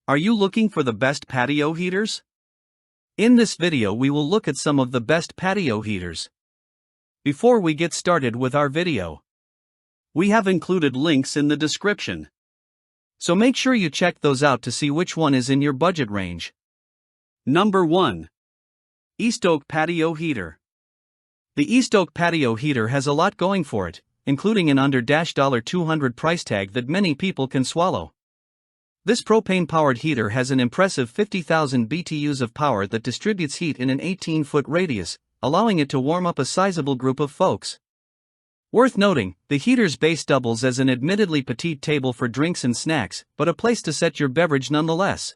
Are you looking for the best patio heaters? In this video we will look at some of the best patio heaters. Before we get started with our video, we have included links in the description. So make sure you check those out to see which one is in your budget range. Number 1. East Oak Patio Heater. The East Oak Patio Heater has a lot going for it, including an under $200 price tag that many people can swallow. This propane-powered heater has an impressive 50,000 BTUs of power that distributes heat in an 18-foot radius, allowing it to warm up a sizable group of folks. Worth noting, the heater's base doubles as an admittedly petite table for drinks and snacks, but a place to set your beverage nonetheless.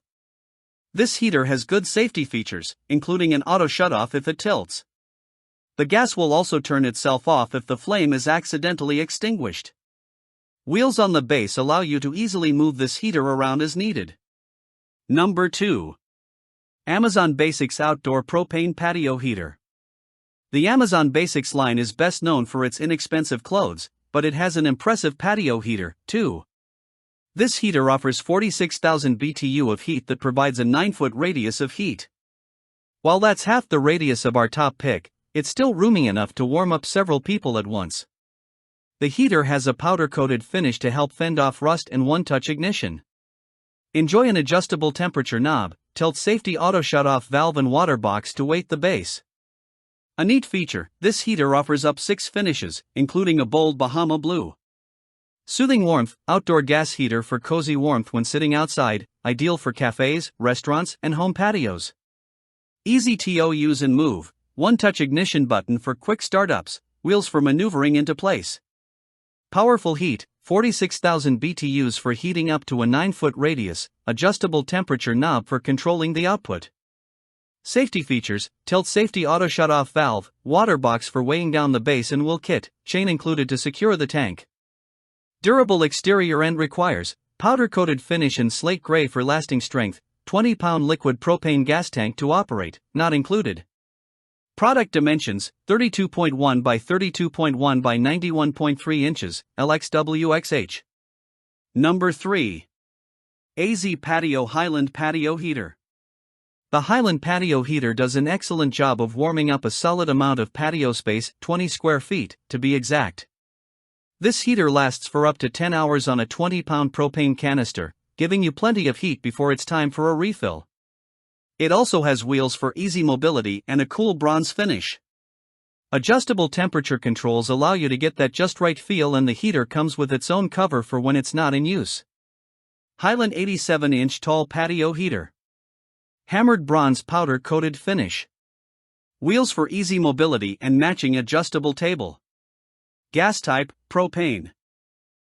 This heater has good safety features, including an auto shutoff if it tilts. The gas will also turn itself off if the flame is accidentally extinguished. Wheels on the base allow you to easily move this heater around as needed. Number 2. Amazon Basics Outdoor Propane Patio Heater. The Amazon Basics line is best known for its inexpensive clothes, but it has an impressive patio heater, too. This heater offers 46,000 BTU of heat that provides a 9-foot radius of heat. While that's half the radius of our top pick, it's still roomy enough to warm up several people at once. The heater has a powder-coated finish to help fend off rust and one-touch ignition. Enjoy an adjustable temperature knob, tilt safety auto shut-off valve and water box to weight the base. A neat feature, this heater offers up 6 finishes, including a bold Bahama blue. Soothing warmth, outdoor gas heater for cozy warmth when sitting outside, ideal for cafes, restaurants, and home patios. Easy to use and move, one-touch ignition button for quick startups, wheels for maneuvering into place. Powerful heat, 46,000 BTUs for heating up to a 9-foot radius, adjustable temperature knob for controlling the output. Safety features, tilt safety auto shut-off valve, water box for weighing down the base and wheel kit, chain included to secure the tank. Durable exterior end requires, powder-coated finish and slate gray for lasting strength, 20-pound liquid propane gas tank to operate, not included. Product dimensions, 32.1 by 32.1 by 91.3 inches, LXWXH. Number 3. AZ Patio Highland Patio Heater. The Highland Patio Heater does an excellent job of warming up a solid amount of patio space, 20 square feet, to be exact. This heater lasts for up to 10 hours on a 20-pound propane canister, giving you plenty of heat before it's time for a refill. It also has wheels for easy mobility and a cool bronze finish. Adjustable temperature controls allow you to get that just right feel, and the heater comes with its own cover for when it's not in use. Highland 87-inch tall patio heater. Hammered bronze powder-coated finish. Wheels for easy mobility and matching adjustable table. Gas type, propane.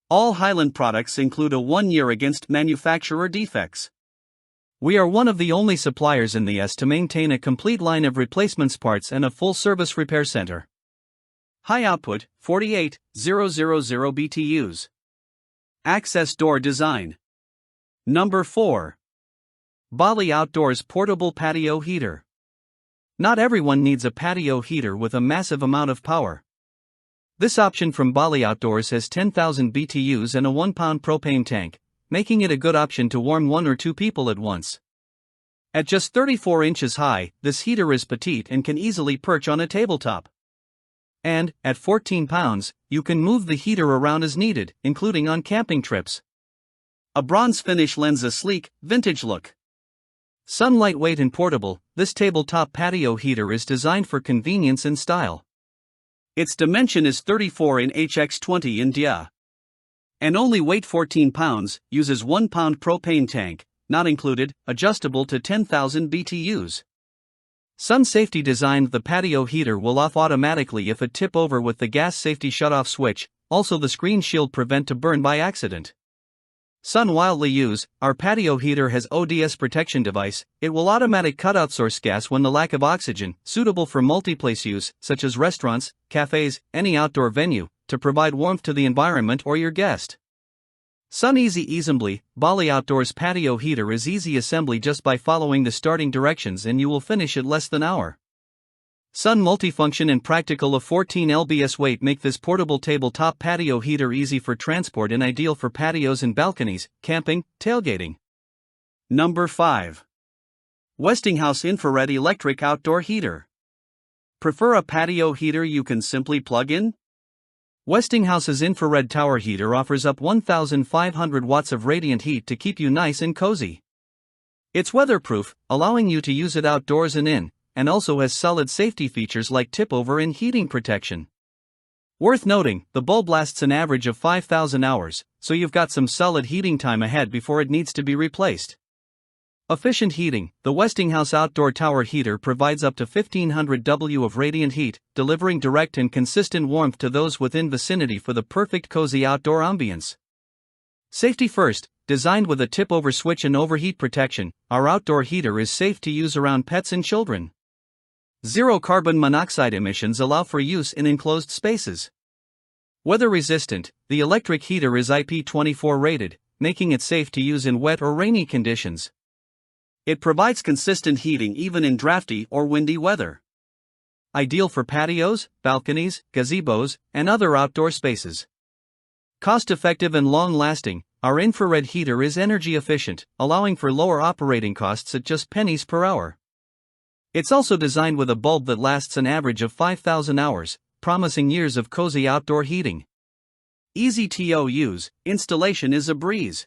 All Highland products include a 1-year against manufacturer defects. We are one of the only suppliers in the U.S. to maintain a complete line of replacements parts and a full-service repair center. High output, 48,000 BTUs. Access door design. Number 4. Bali Outdoors Portable Patio Heater. Not everyone needs a patio heater with a massive amount of power. This option from Bali Outdoors has 10,000 BTUs and a 1-pound propane tank, making it a good option to warm 1 or 2 people at once. At just 34 inches high, this heater is petite and can easily perch on a tabletop. And, at 14 pounds, you can move the heater around as needed, including on camping trips. A bronze finish lends a sleek, vintage look. Sun lightweight and portable, this tabletop patio heater is designed for convenience and style. Its dimension is 34 in HX20 in dia. And only weight 14 pounds, uses 1-pound propane tank, not included, adjustable to 10,000 BTUs. Sun Safety designed the patio heater will off automatically if it tip over with the gas safety shutoff switch, also the screen shield prevent to burn by accident. Sun wildly use, our patio heater has ODS protection device, it will automatic cut out source gas when the lack of oxygen, suitable for multi-place use, such as restaurants, cafes, any outdoor venue, to provide warmth to the environment or your guest. Sun Easy Assembly, Bali Outdoors Patio Heater is easy assembly just by following the starting directions and you will finish it less than an hour. Sun multifunction and practical of 14 lbs weight make this portable tabletop patio heater easy for transport and ideal for patios and balconies, camping, tailgating. Number 5. Westinghouse Infrared Electric Outdoor Heater. Prefer a patio heater you can simply plug in? Westinghouse's infrared tower heater offers up 1,500 watts of radiant heat to keep you nice and cozy. It's weatherproof, allowing you to use it outdoors and in, and also has solid safety features like tip-over and heating protection. Worth noting, the bulb lasts an average of 5,000 hours, so you've got some solid heating time ahead before it needs to be replaced. Efficient heating. The Westinghouse Outdoor Tower Heater provides up to 1,500 W of radiant heat, delivering direct and consistent warmth to those within vicinity for the perfect cozy outdoor ambience. Safety first. Designed with a tip-over switch and overheat protection, our outdoor heater is safe to use around pets and children. Zero carbon monoxide emissions allow for use in enclosed spaces. Weather resistant. The electric heater is IP24 rated, making it safe to use in wet or rainy conditions. It provides consistent heating even in drafty or windy weather. Ideal for patios, balconies, gazebos, and other outdoor spaces. Cost-effective and long-lasting, our infrared heater is energy efficient, allowing for lower operating costs at just pennies per hour. It's also designed with a bulb that lasts an average of 5,000 hours, promising years of cozy outdoor heating. Easy to use, installation is a breeze.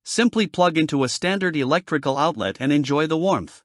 Simply plug into a standard electrical outlet and enjoy the warmth.